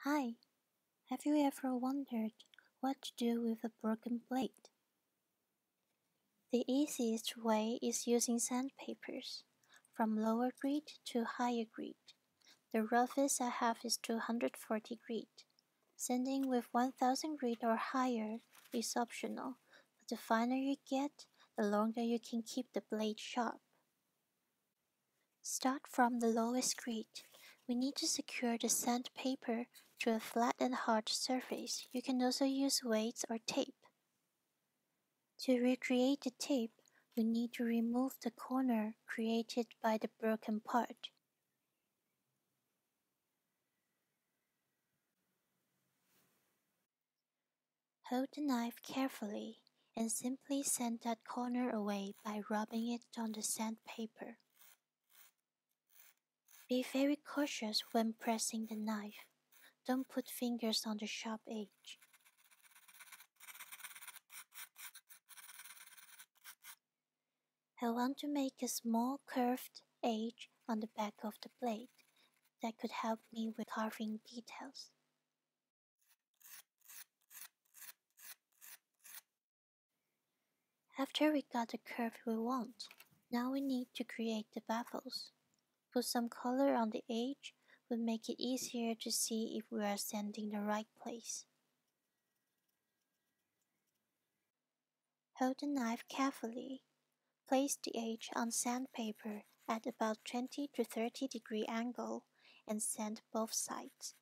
Hi, have you ever wondered what to do with a broken blade? The easiest way is using sandpapers, from lower grit to higher grit. The roughest I have is 240 grit. Sanding with 1000 grit or higher is optional, but the finer you get, the longer you can keep the blade sharp. Start from the lowest grit. We need to secure the sandpaper to a flat and hard surface. You can also use weights or tape. To recreate the tape, we need to remove the corner created by the broken part. Hold the knife carefully and simply sand that corner away by rubbing it on the sandpaper. Be very cautious when pressing the knife. Don't put fingers on the sharp edge. I want to make a small curved edge on the back of the blade that could help me with carving details. After we got the curve we want, now we need to create the bevels. Put some color on the edge will make it easier to see if we are sanding the right place. Hold the knife carefully. Place the edge on sandpaper at about 20 to 30 degree angle and sand both sides.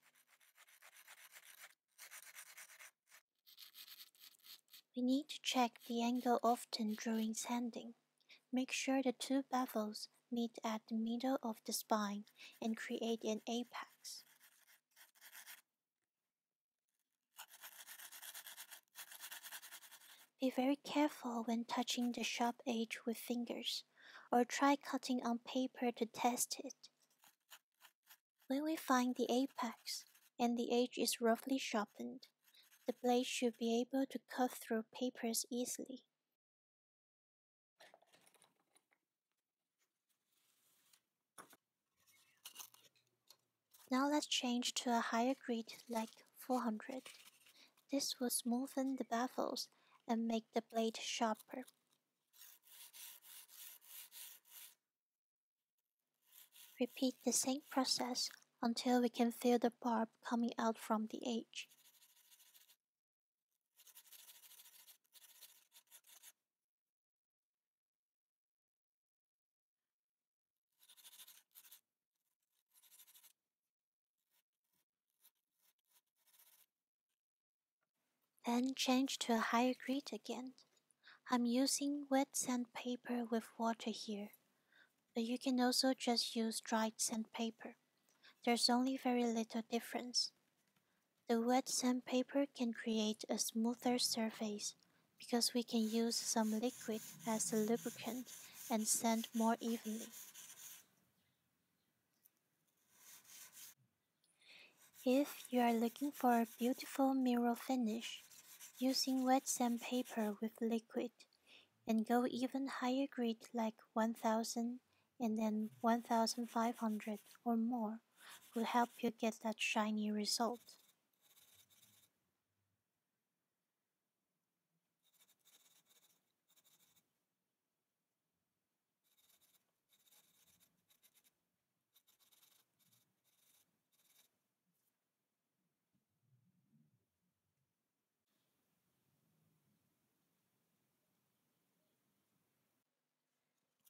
We need to check the angle often during sanding. Make sure the two bevels meet at the middle of the spine and create an apex. Be very careful when touching the sharp edge with fingers, or try cutting on paper to test it. When we find the apex and the edge is roughly sharpened, the blade should be able to cut through papers easily. Now let's change to a higher grit like 400. This will smoothen the bevels and make the blade sharper. Repeat the same process until we can feel the barb coming out from the edge. Then change to a higher grit again. I'm using wet sandpaper with water here, but you can also just use dried sandpaper. There's only very little difference. The wet sandpaper can create a smoother surface because we can use some liquid as a lubricant and sand more evenly. If you are looking for a beautiful mirror finish, using wet sandpaper with liquid and go even higher grit like 1000 and then 1500 or more will help you get that shiny result.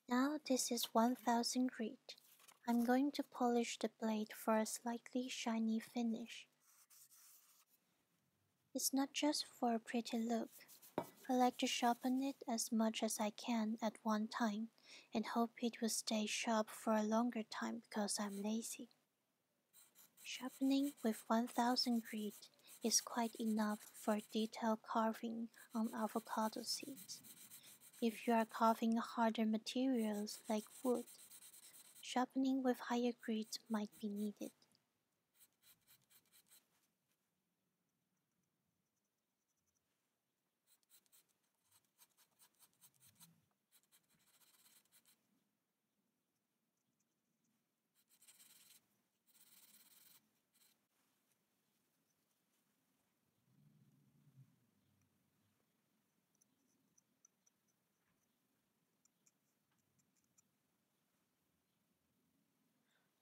Now this is 1000 grit. I'm going to polish the blade for a slightly shiny finish. It's not just for a pretty look. I like to sharpen it as much as I can at one time and hope it will stay sharp for a longer time because I'm lazy. Sharpening with 1000 grit is quite enough for detailed carving on avocado seeds. If you are carving harder materials like wood, sharpening with higher grit might be needed.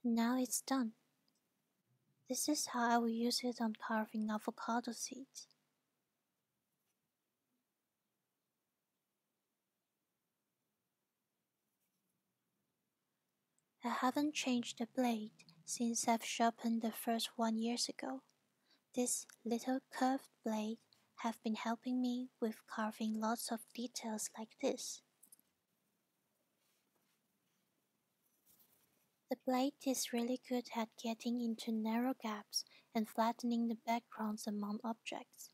Now it's done. This is how I will use it on carving avocado seeds. I haven't changed the blade since I've sharpened the first one years ago. This little curved blade have been helping me with carving lots of details like this. The blade is really good at getting into narrow gaps and flattening the backgrounds among objects.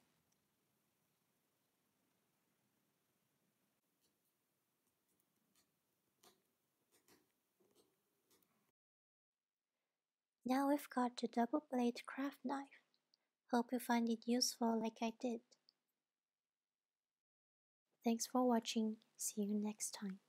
Now we've got the double blade craft knife. Hope you find it useful like I did. Thanks for watching. See you next time.